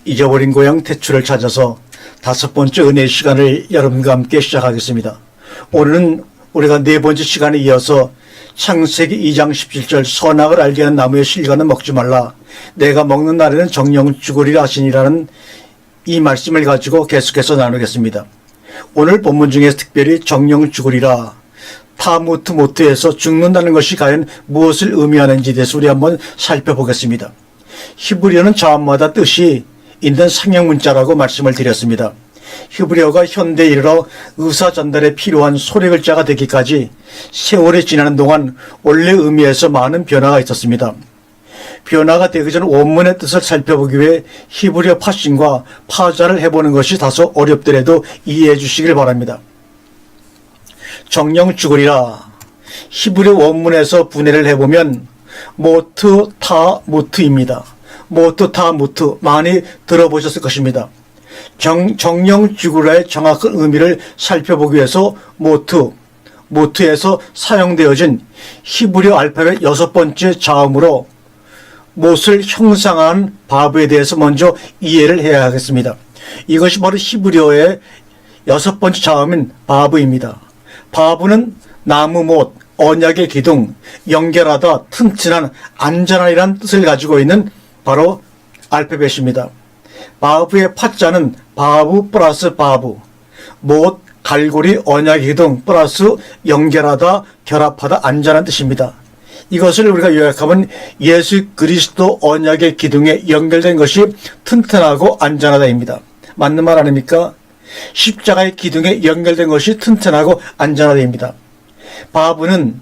잊어버린 고향 태출을 찾아서 5번째 은혜의 시간을 여러분과 함께 시작하겠습니다. 오늘은 우리가 4번째 시간에 이어서 창세기 2장 17절 선악을 알게 하는 나무의 실과는 먹지 말라. 내가 먹는 날에는 정령 죽으리라 하시니라는 이 말씀을 가지고 계속해서 나누겠습니다. 오늘 본문 중에 특별히 정령 죽으리라, 타무트 모트에서 죽는다는 것이 과연 무엇을 의미하는지에 대해서 우리 한번 살펴보겠습니다. 히브리어는 자음마다 뜻이 있는 상형 문자라고 말씀을 드렸습니다. 히브리어가 현대에 이르러 의사 전달에 필요한 소리 글자가 되기까지 세월이 지나는 동안 원래 의미에서 많은 변화가 있었습니다. 변화가 되기 전 원문의 뜻을 살펴보기 위해 히브리어 파싱과 파자를 해보는 것이 다소 어렵더라도 이해해 주시길 바랍니다. 정령 죽으리라, 히브리어 원문에서 분해를 해보면 모트 타 무트입니다. 모트 타 무트, 많이 들어보셨을 것입니다. 정령 죽으라의 정확한 의미를 살펴보기 위해서 모트에서 사용되어진 히브리어 알파벳 6번째 자음으로 못을 형상한 바브에 대해서 먼저 이해를 해야 하겠습니다. 이것이 바로 히브리어의 6번째 자음인 바브입니다. 바브는 나무 못, 언약의 기둥, 연결하다, 튼튼한, 안전한이라는 뜻을 가지고 있는 바로 알파벳입니다. 바브의 파자는 바브 플러스 바브, 못, 갈고리, 언약의 기둥 플러스 연결하다, 결합하다, 안전한 뜻입니다. 이것을 우리가 요약하면 예수 그리스도 언약의 기둥에 연결된 것이 튼튼하고 안전하다입니다. 맞는 말 아닙니까? 십자가의 기둥에 연결된 것이 튼튼하고 안전하다입니다. 바브는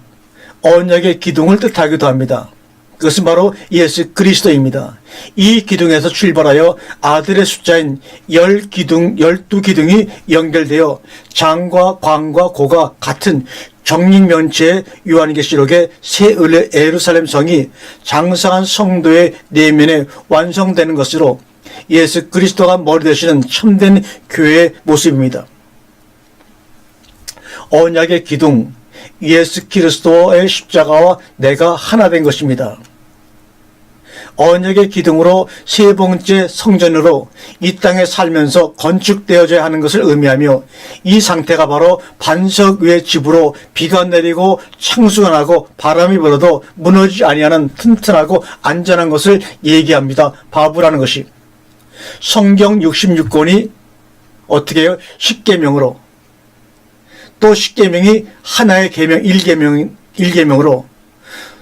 언약의 기둥을 뜻하기도 합니다. 그것은 바로 예수 그리스도입니다. 이 기둥에서 출발하여 아들의 숫자인 12기둥이 연결되어 장과 광과 고가 같은 정육면체의 요한계시록의 새 예루살렘 성이 장성한 성도의 내면에 완성되는 것으로 예수 그리스도가 머리 되시는 참된 교회의 모습입니다. 언약의 기둥, 예수 그리스도의 십자가와 내가 하나 된 것입니다. 언약의 기둥으로 세 번째 성전으로 이 땅에 살면서 건축되어져야 하는 것을 의미하며, 이 상태가 바로 반석 위의 집으로 비가 내리고 창수가 나고 바람이 불어도 무너지지 아니하는 튼튼하고 안전한 것을 얘기합니다. 바브라는 것이. 성경 66권이 어떻게 해요? 10계명으로, 또 10계명이 하나의 계명 1계명으로,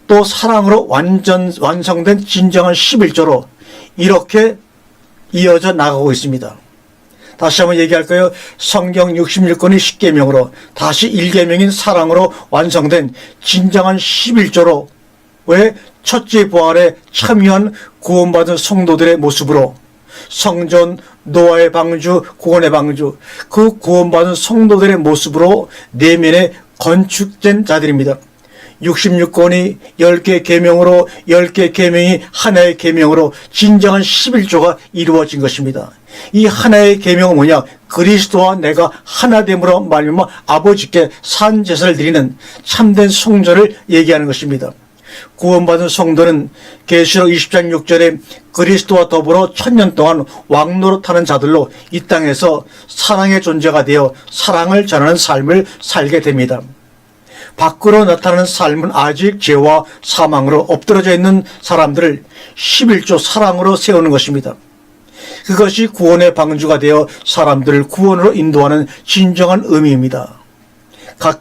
또 사랑으로 완성된 진정한 11조로 이렇게 이어져 나가고 있습니다. 다시 한번 얘기할까요? 성경 66권이 10계명으로, 다시 1계명인 사랑으로 완성된 진정한 11조로, 왜 첫째 부활에 참여한 구원받은 성도들의 모습으로, 성전, 노아의 방주, 구원의 방주, 그 구원받은 성도들의 모습으로 내면에 건축된 자들입니다. 66권이 10개 계명으로, 10개 계명이 하나의 계명으로 진정한 11조가 이루어진 것입니다. 이 하나의 계명은 뭐냐? 그리스도와 내가 하나됨으로 말미암아 아버지께 산제사를 드리는 참된 성전을 얘기하는 것입니다. 구원받은 성도는 계시록 20장 6절에 그리스도와 더불어 1000년 동안 왕노릇하는 자들로 이 땅에서 사랑의 존재가 되어 사랑을 전하는 삶을 살게 됩니다. 밖으로 나타나는 삶은 아직 죄와 사망으로 엎드러져 있는 사람들을 11조 사랑으로 세우는 것입니다. 그것이 구원의 방주가 되어 사람들을 구원으로 인도하는 진정한 의미입니다.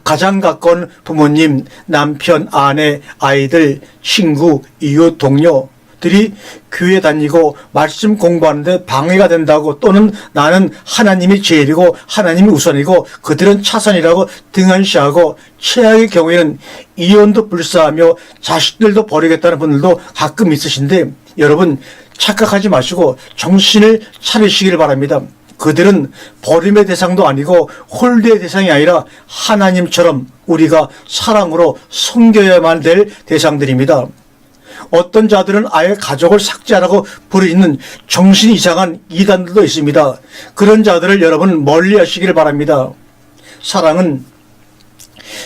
가장 가까운 부모님, 남편, 아내, 아이들, 친구, 이웃, 동료들이 교회 다니고 말씀 공부하는데 방해가 된다고, 또는 나는 하나님이 제일이고 하나님이 우선이고 그들은 차선이라고 등한시하고, 최악의 경우에는 이혼도 불사하며 자식들도 버리겠다는 분들도 가끔 있으신데, 여러분 착각하지 마시고 정신을 차리시길 바랍니다. 그들은 버림의 대상도 아니고 홀대의 대상이 아니라 하나님처럼 우리가 사랑으로 섬겨야만 될 대상들입니다. 어떤 자들은 아예 가족을 삭제하라고 부르짖는 정신이 이상한 이단들도 있습니다. 그런 자들을 여러분 멀리 하시길 바랍니다. 사랑은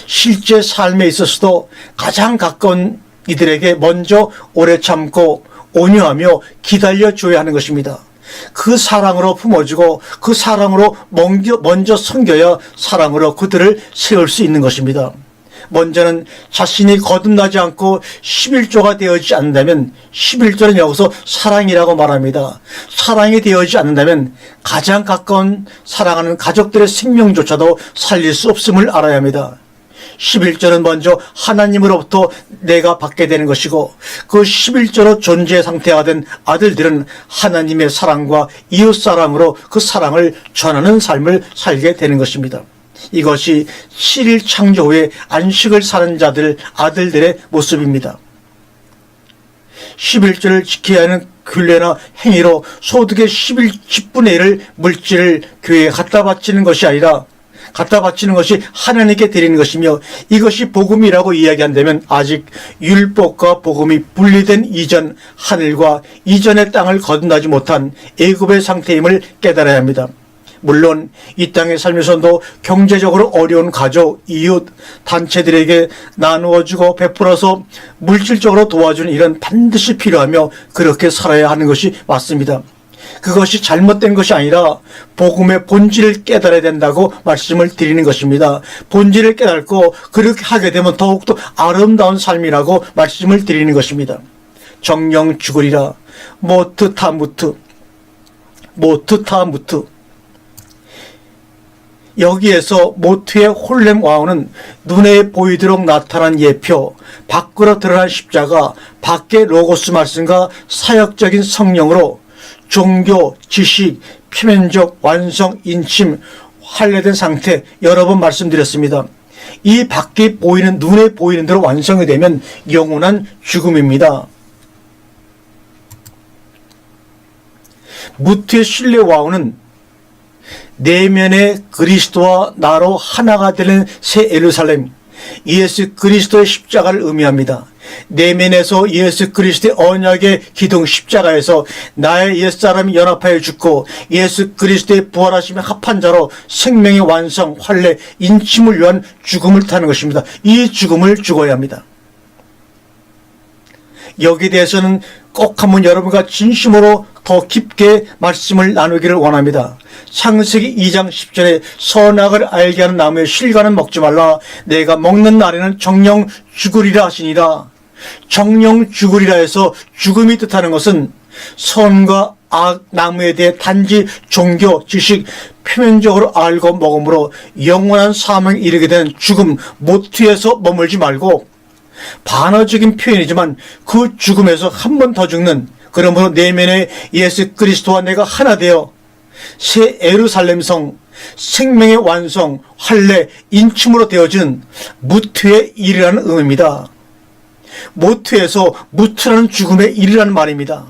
실제 삶에 있어서도 가장 가까운 이들에게 먼저 오래 참고 온유하며 기다려줘야 하는 것입니다. 그 사랑으로 품어주고 그 사랑으로 먼저 섬겨야 사랑으로 그들을 세울 수 있는 것입니다. 먼저는 자신이 거듭나지 않고 11조가 되어지지 않는다면 11조는 여기서 사랑이라고 말합니다. 사랑이 되어지지 않는다면 가장 가까운 사랑하는 가족들의 생명조차도 살릴 수 없음을 알아야 합니다. 11조는 먼저 하나님으로부터 내가 받게 되는 것이고 그 11조로 존재 상태가 된 아들들은 하나님의 사랑과 이웃사랑으로 그 사랑을 전하는 삶을 살게 되는 것입니다. 이것이 7일 창조 후에 안식을 사는 자들, 아들들의 모습입니다. 11조를 지켜야 하는 균례나 행위로 소득의 10분의 1을 물질을 교회에 갖다 바치는 것이 아니라 갖다 바치는 것이 하나님께 드리는 것이며 이것이 복음이라고 이야기한다면 아직 율법과 복음이 분리된 이전 하늘과 이전의 땅을 거듭나지 못한 애굽의 상태임을 깨달아야 합니다. 물론 이 땅에 살면서도 경제적으로 어려운 가족, 이웃, 단체들에게 나누어주고 베풀어서 물질적으로 도와주는 일은 반드시 필요하며 그렇게 살아야 하는 것이 맞습니다. 그것이 잘못된 것이 아니라 복음의 본질을 깨달아야 된다고 말씀을 드리는 것입니다. 본질을 깨닫고 그렇게 하게 되면 더욱더 아름다운 삶이라고 말씀을 드리는 것입니다. 정령 죽으리라. 모트타무트. 여기에서 모트의 홀렘 와우는 눈에 보이도록 나타난 예표, 밖으로 드러난 십자가, 밖의 로고스 말씀과 사역적인 성령으로 종교, 지식, 표면적, 완성, 인침, 할례된 상태 여러 번 말씀드렸습니다. 이 밖에 보이는 눈에 보이는 대로 완성이 되면 영원한 죽음입니다. 무트의 신뢰 와우는 내면의 그리스도와 나로 하나가 되는 새 예루살렘, 예수 그리스도의 십자가를 의미합니다. 내면에서 예수 그리스도의 언약의 기둥 십자가에서 나의 옛사람이 연합하여 죽고 예수 그리스도의 부활하심에 합한 자로 생명의 완성, 환례, 인침을 위한 죽음을 타는 것입니다. 이 죽음을 죽어야 합니다. 여기에 대해서는 꼭 한번 여러분과 진심으로 더 깊게 말씀을 나누기를 원합니다. 창세기 2장 10절에 선악을 알게 하는 나무의 실과는 먹지 말라. 내가 먹는 날에는 정령 죽으리라 하시니라. 정령 죽으리라 해서 죽음이 뜻하는 것은 선과 악 나무에 대해 단지 종교, 지식, 표면적으로 알고 먹음으로 영원한 사망에 이르게 되는 죽음, 모트에서 머물지 말고 반어적인 표현이지만 그 죽음에서 한 번 더 죽는, 그러므로 내면에 예수 그리스도와 내가 하나 되어 새 예루살렘 성, 생명의 완성, 할례, 인침으로 되어진 무트에 이르라는 의미입니다. 모트에서 무트라는 죽음에 이르라는 말입니다.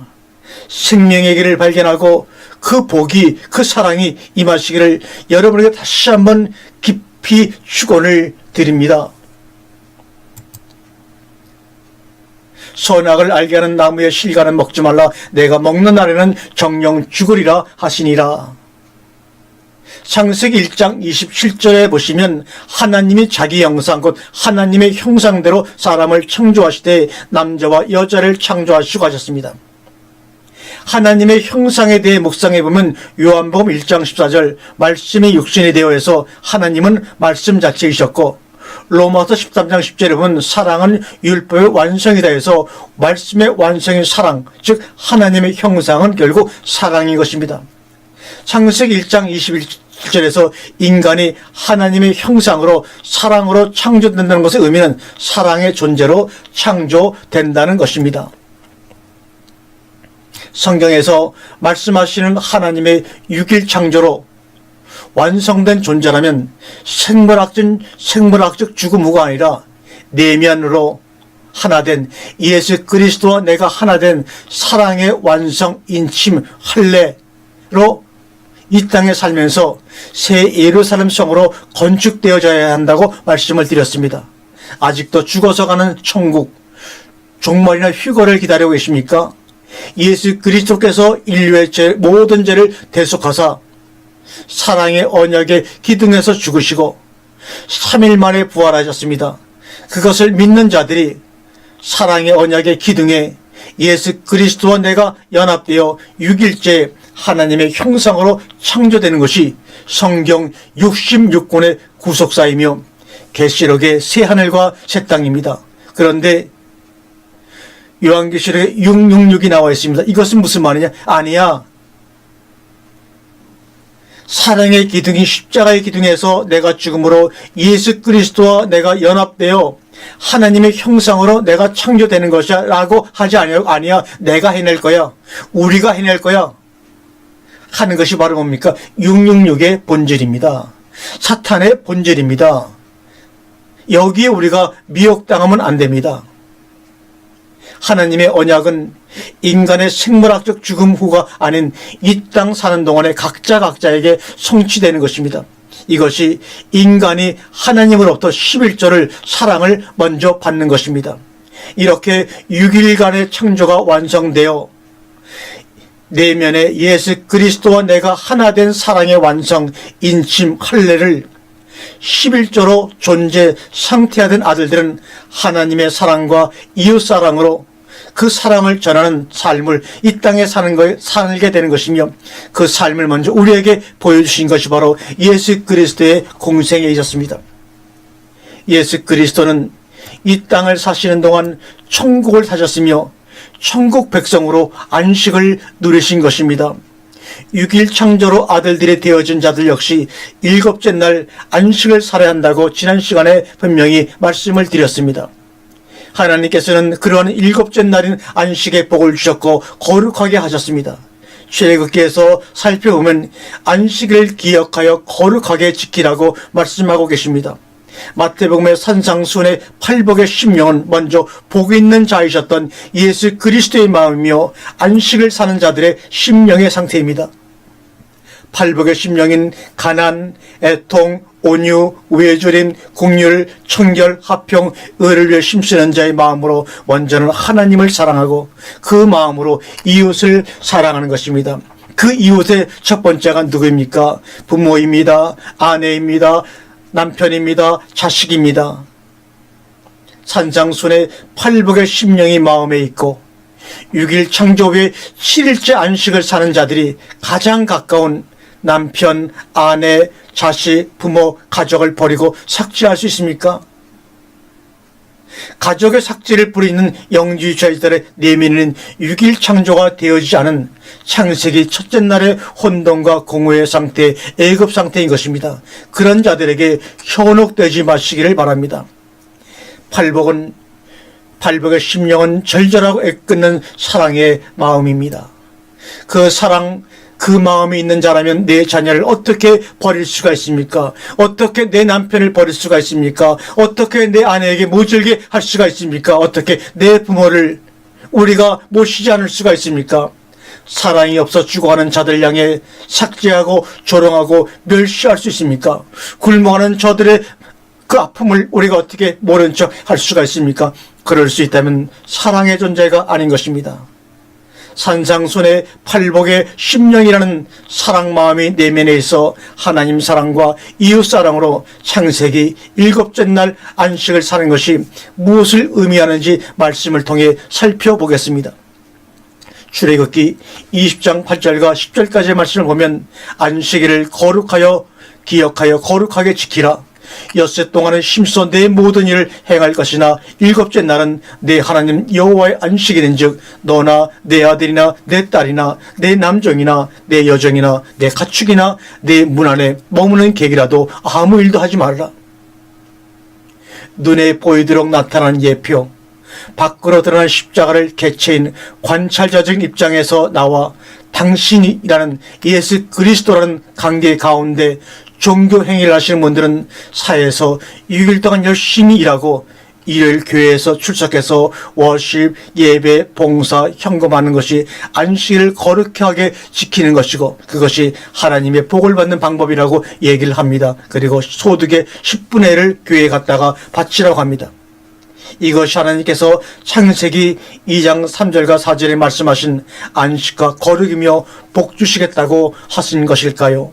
생명의 길을 발견하고 그 복이, 그 사랑이 임하시기를 여러분에게 다시 한번 깊이 축원을 드립니다. 선악을 알게 하는 나무의 실과는 먹지 말라. 내가 먹는 날에는 정령 죽으리라 하시니라. 창세기 1장 27절에 보시면 하나님이 자기 형상 곧 하나님의 형상대로 사람을 창조하시되 남자와 여자를 창조하시고 하셨습니다. 하나님의 형상에 대해 묵상해 보면 요한복음 1장 14절 말씀이 육신이 되어 해서 하나님은 말씀 자체이셨고, 로마서 13장 10절에 보면 사랑은 율법의 완성이다 해서 말씀의 완성인 사랑, 즉 하나님의 형상은 결국 사랑인 것입니다. 창세기 1장 21절에서 인간이 하나님의 형상으로 사랑으로 창조된다는 것의 의미는 사랑의 존재로 창조된다는 것입니다. 성경에서 말씀하시는 하나님의 6일 창조로 완성된 존재라면 생물학적 죽음우가 아니라 내면으로 하나된 예수 그리스도와 내가 하나된 사랑의 완성, 인침, 할례로 이 땅에 살면서 새 예루살렘 성으로 건축되어져야 한다고 말씀을 드렸습니다. 아직도 죽어서 가는 천국, 종말이나 휴거를 기다리고 계십니까? 예수 그리스도께서 인류의 모든 죄를 대속하사 사랑의 언약의 기둥에서 죽으시고 3일 만에 부활하셨습니다. 그것을 믿는 자들이 사랑의 언약의 기둥에 예수 그리스도와 내가 연합되어 6일째 하나님의 형상으로 창조되는 것이 성경 66권의 구속사이며 계시록의 새 하늘과 새 땅입니다. 그런데 요한계시록에 666이 나와 있습니다. 이것은 무슨 말이냐? 아니야. 사랑의 기둥이 십자가의 기둥에서 내가 죽음으로 예수 그리스도와 내가 연합되어 하나님의 형상으로 내가 창조되는 것이야 라고 하지 않냐고. 아니야. 내가 해낼 거야. 우리가 해낼 거야. 하는 것이 바로 뭡니까? 666의 본질입니다. 사탄의 본질입니다. 여기에 우리가 미혹당하면 안 됩니다. 하나님의 언약은 인간의 생물학적 죽음 후가 아닌 이 땅 사는 동안에 각자에게 성취되는 것입니다. 이것이 인간이 하나님으로부터 11조를 사랑을 먼저 받는 것입니다. 이렇게 6일간의 창조가 완성되어 내면에 예수 그리스도와 내가 하나 된 사랑의 완성, 인침, 할례를 11조로 존재 상태화된 아들들은 하나님의 사랑과 이웃사랑으로 그 사랑을 전하는 삶을 이 땅에 살게 되는 것이며 그 삶을 먼저 우리에게 보여주신 것이 바로 예수 그리스도의 공생에 있었습니다. 예수 그리스도는 이 땅을 사시는 동안 천국을 사셨으며 천국 백성으로 안식을 누리신 것입니다. 6일 창조로 아들들이 되어진 자들 역시 7째 날 안식을 살아야 한다고 지난 시간에 분명히 말씀을 드렸습니다. 하나님께서는 그러한 7째 날인 안식의 복을 주셨고 거룩하게 하셨습니다. 출애굽기에서 살펴보면 안식을 기억하여 거룩하게 지키라고 말씀하고 계십니다. 마태복음의 산상수훈의 팔복의 심령은 먼저 복 있는 자이셨던 예수 그리스도의 마음이며 안식을 사는 자들의 심령의 상태입니다. 팔복의 심령인 가난, 애통, 온유, 외조림, 긍휼, 청결, 화평, 의를 위해 힘쓰는 자의 마음으로 먼저는 하나님을 사랑하고 그 마음으로 이웃을 사랑하는 것입니다. 그 이웃의 첫 번째가 누구입니까? 부모입니다. 아내입니다. 남편입니다. 자식입니다. 산상순의 팔복의 심령이 마음에 있고 6일 창조 후에 7일째 안식을 사는 자들이 가장 가까운 남편, 아내, 자식, 부모, 가족을 버리고 삭제할 수 있습니까? 가족의 삭제를 부리는 영지주의자들의 내면에는 6일 창조가 되어지지 않은 창세기 첫째 날의 혼돈과 공허의 상태, 애급 상태인 것입니다. 그런 자들에게 현혹되지 마시기를 바랍니다. 팔복의 심령은 절절하고 애끓는 사랑의 마음입니다. 그 사랑, 그 마음이 있는 자라면 내 자녀를 어떻게 버릴 수가 있습니까? 어떻게 내 남편을 버릴 수가 있습니까? 어떻게 내 아내에게 모질게 할 수가 있습니까? 어떻게 내 부모를 우리가 모시지 않을 수가 있습니까? 사랑이 없어 죽어가는 자들 향해 삭제하고 조롱하고 멸시할 수 있습니까? 굶어가는 저들의 그 아픔을 우리가 어떻게 모른 척 할 수가 있습니까? 그럴 수 있다면 사랑의 존재가 아닌 것입니다. 산상순의 팔복의 심령이라는 사랑 마음이 내면에 있어 하나님 사랑과 이웃 사랑으로 창세기 7째 날 안식을 사는 것이 무엇을 의미하는지 말씀을 통해 살펴보겠습니다. 출애굽기 20장 8절과 10절까지의 말씀을 보면 안식일을 거룩하여 기억하여 거룩하게 지키라. 엿새 동안은 힘써 내 모든 일을 행할 것이나 7째 날은 내 하나님 여호와의 안식일인즉 너나 내 아들이나 내 딸이나 내 남종이나 내 여종이나 내 가축이나 내 문 안에 머무는 객이라도 아무 일도 하지 말라. 눈에 보이도록 나타난 예표, 밖으로 드러난 십자가를 개체인 관찰자적인 입장에서 나와 당신이라는 예수 그리스도라는 관계 가운데 종교 행위를 하시는 분들은 사회에서 6일 동안 열심히 일하고 일요일 교회에서 출석해서 워십, 예배, 봉사, 헌금하는 것이 안식일을 거룩하게 지키는 것이고 그것이 하나님의 복을 받는 방법이라고 얘기를 합니다. 그리고 소득의 10분의 1을 교회에 갔다가 바치라고 합니다. 이것이 하나님께서 창세기 2장 3절과 4절에 말씀하신 안식과 거룩이며 복 주시겠다고 하신 것일까요?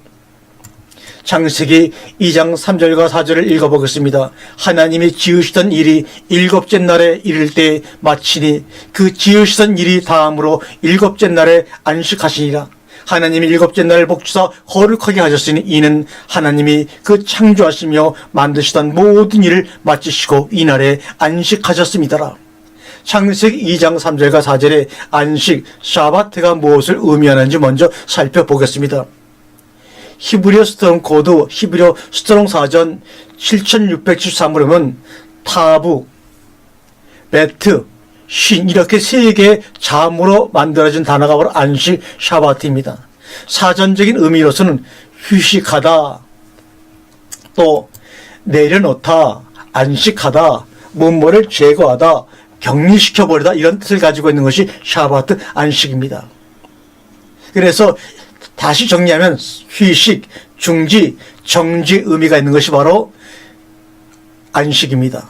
창세기 2장 3절과 4절을 읽어보겠습니다. 하나님이 지으시던 일이 일곱째 날에 이를 때 마치니 그 지으시던 일이 다음으로 일곱째 날에 안식하시니라. 하나님이 일곱째 날을 복주사 거룩하게 하셨으니 이는 하나님이 그 창조하시며 만드시던 모든 일을 마치시고 이날에 안식하셨습니다라. 창세기 2장 3절과 4절의 안식, 샤바트가 무엇을 의미하는지 먼저 살펴보겠습니다. 히브리어 스트롱 코드, 히브리어 스트롱 사전 7673으로 보면 타부, 베트, 쉰 이렇게 세 개의 자음으로 만들어진 단어가 바로 안식, 샤바트입니다. 사전적인 의미로서는 휴식하다, 또 내려놓다, 안식하다, 뭐뭐를 제거하다, 격리시켜버리다 이런 뜻을 가지고 있는 것이 샤바트, 안식입니다. 그래서 다시 정리하면 휴식, 중지, 정지 의미가 있는 것이 바로 안식입니다.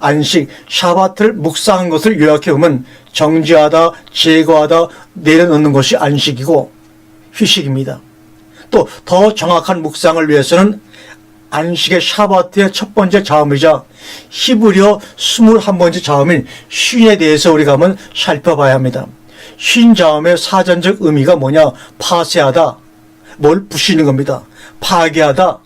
안식, 샤바트를 묵상한 것을 요약해보면 정지하다, 제거하다, 내려놓는 것이 안식이고 휴식입니다. 또 더 정확한 묵상을 위해서는 안식의 샤바트의 첫 번째 자음이자 히브리어 21번째 자음인 쉰에 대해서 우리가 한번 살펴봐야 합니다. 쉰 자음의 사전적 의미가 뭐냐? 파쇄하다, 뭘 부시는 겁니다. 파괴하다.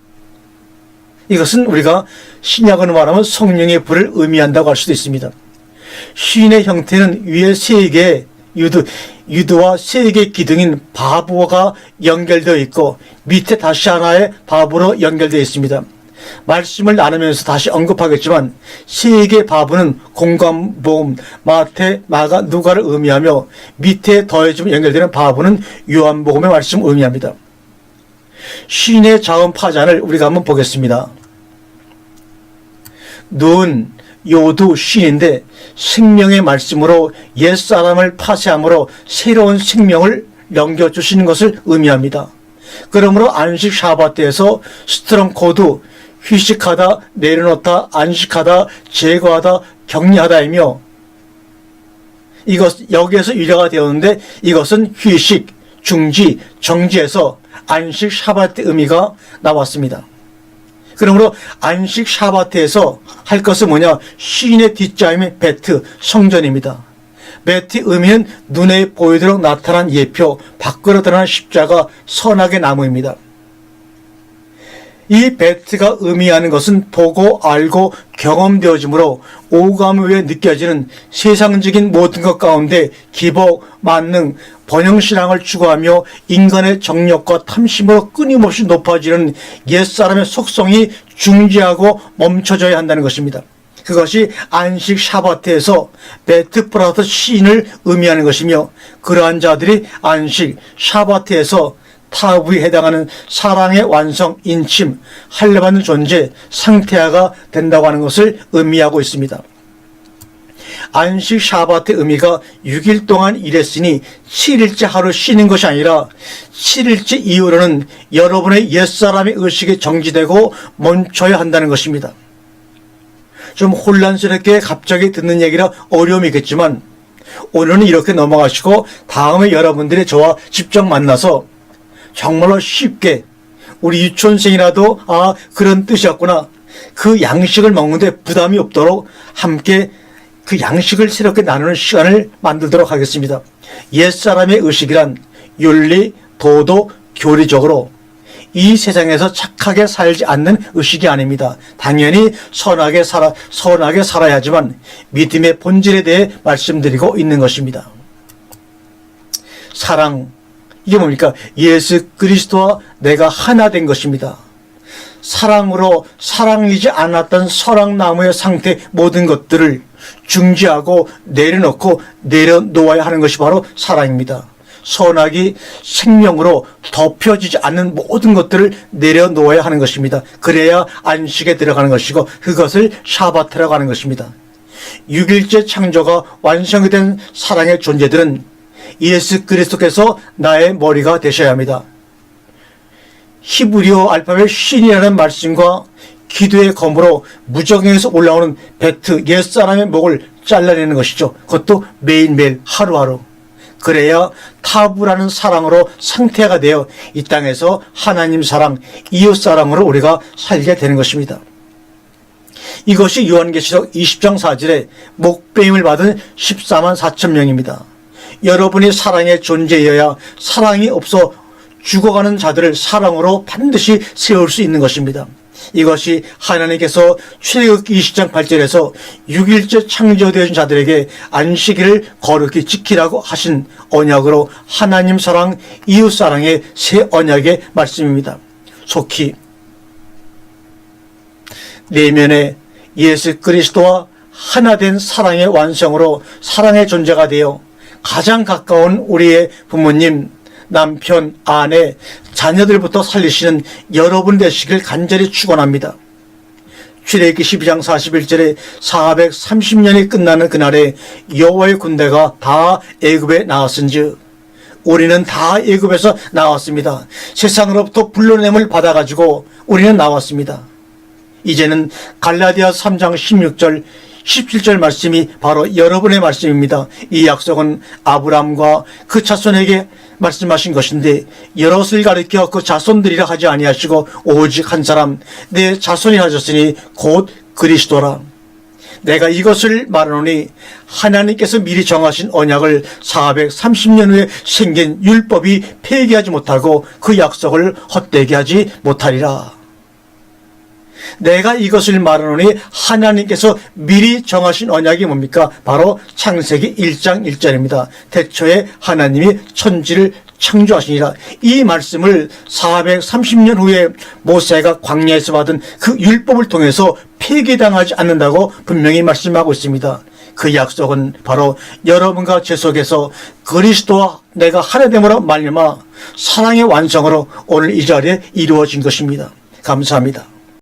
이것은 우리가 신약으로 말하면 성령의 불을 의미한다고 할 수도 있습니다. 쉰의 형태는 위에 세 개의 유두와 세 개의 기둥인 바브가 연결되어 있고 밑에 다시 하나의 바브로 연결되어 있습니다. 말씀을 나누면서 다시 언급하겠지만 세 개의 바브는 공감, 보험, 마태, 마가, 누가를 의미하며 밑에 더해지면 연결되는 바브는 요한복음의 말씀을 의미합니다. 쉰의 자음 파잔을 우리가 한번 보겠습니다. 눈, 요두, 쉰인데 생명의 말씀으로 옛사람을 파쇄함으로 새로운 생명을 넘겨주시는 것을 의미합니다. 그러므로 안식 샤바트에서 스트롱 코드, 휴식하다, 내려놓다, 안식하다, 제거하다, 격리하다이며 여기에서 유래가 되었는데 이것은 휴식, 중지, 정지에서 안식 샤바트 의미가 나왔습니다. 그러므로 안식 샤바트에서 할 것은 뭐냐? 쉰의 뒷자음이 베트, 성전입니다. 베트 의미는 눈에 보이도록 나타난 예표, 밖으로 드러난 십자가, 선악의 나무입니다. 이 베트가 의미하는 것은 보고 알고 경험되어지므로 오감 외에 느껴지는 세상적인 모든 것 가운데 기복, 만능, 번영신앙을 추구하며 인간의 정력과 탐심으로 끊임없이 높아지는 옛사람의 속성이 중지하고 멈춰져야 한다는 것입니다. 그것이 안식 샤바트에서 베트 플러스 쉰을 의미하는 것이며 그러한 자들이 안식 샤바트에서 타부에 해당하는 사랑의 완성, 인침, 할례받는 존재, 상태화가 된다고 하는 것을 의미하고 있습니다. 안식 샤바트의 의미가 6일 동안 일했으니 7일째 하루 쉬는 것이 아니라 7일째 이후로는 여러분의 옛사람의 의식이 정지되고 멈춰야 한다는 것입니다. 좀 혼란스럽게 갑자기 듣는 얘기라 어려움이 있겠지만 오늘은 이렇게 넘어가시고 다음에 여러분들이 저와 직접 만나서 정말로 쉽게 우리 유치원생이라도 그런 뜻이었구나, 그 양식을 먹는데 부담이 없도록 함께 그 양식을 새롭게 나누는 시간을 만들도록 하겠습니다. 옛사람의 의식이란 윤리, 도덕, 교리적으로 이 세상에서 착하게 살지 않는 의식이 아닙니다. 당연히 선하게 살아야 하지만 믿음의 본질에 대해 말씀드리고 있는 것입니다. 사랑, 이게 뭡니까? 예수 그리스도와 내가 하나 된 것입니다. 사랑으로 사랑이지 않았던 서랑나무의 상태 모든 것들을 중지하고 내려놓고 내려놓아야 하는 것이 바로 사랑입니다. 선악이 생명으로 덮여지지 않는 모든 것들을 내려놓아야 하는 것입니다. 그래야 안식에 들어가는 것이고 그것을 샤바트라고 하는 것입니다. 6일째 창조가 완성이 된 사랑의 존재들은 예수 그리스도께서 나의 머리가 되셔야 합니다. 히브리어 알파벳 쉰이라는 말씀과 기도의 검으로 무정에서 올라오는 베트, 옛사람의 목을 잘라내는 것이죠. 그것도 매일매일 하루하루. 그래야 타부라는 사랑으로 상태가 되어 이 땅에서 하나님 사랑, 이웃 사랑으로 우리가 살게 되는 것입니다. 이것이 요한계시록 20장 4절에 목배임을 받은 14만 4천 명입니다. 여러분이 사랑의 존재여야 사랑이 없어 죽어가는 자들을 사랑으로 반드시 세울 수 있는 것입니다. 이것이 하나님께서 출애굽기 20장 8절에서 6일째 창조되어진 자들에게 안식일을 거룩히 지키라고 하신 언약으로 하나님 사랑, 이웃 사랑의 새 언약의 말씀입니다. 속히 내면에 예수 그리스도와 하나 된 사랑의 완성으로 사랑의 존재가 되어 가장 가까운 우리의 부모님, 남편, 아내, 자녀들부터 살리시는 여러분 되시길 간절히 축원합니다. 출애굽기 12장 41절에 430년이 끝나는 그날에 여호와의 군대가 다 애굽에 나왔은즉 우리는 다 애굽에서 나왔습니다. 세상으로부터 불러냄을 받아가지고 우리는 나왔습니다. 이제는 갈라디아 3장 16절 17절 말씀이 바로 여러분의 말씀입니다. 이 약속은 아브라함과 그 자손에게 말씀하신 것인데 여럿을 가리켜 그 자손들이라 하지 아니하시고 오직 한 사람 내 자손이 하셨으니 곧 그리스도라. 내가 이것을 말하노니 하나님께서 미리 정하신 언약을 430년 후에 생긴 율법이 폐기하지 못하고 그 약속을 헛되게 하지 못하리라. 내가 이것을 말하노니 하나님께서 미리 정하신 언약이 뭡니까? 바로 창세기 1장 1절입니다. 태초에 하나님이 천지를 창조하시니라. 이 말씀을 430년 후에 모세가 광야에서 받은 그 율법을 통해서 폐기당하지 않는다고 분명히 말씀하고 있습니다. 그 약속은 바로 여러분과 제 속에서 그리스도와 내가 하나됨으로 말미암아 사랑의 완성으로 오늘 이 자리에 이루어진 것입니다. 감사합니다.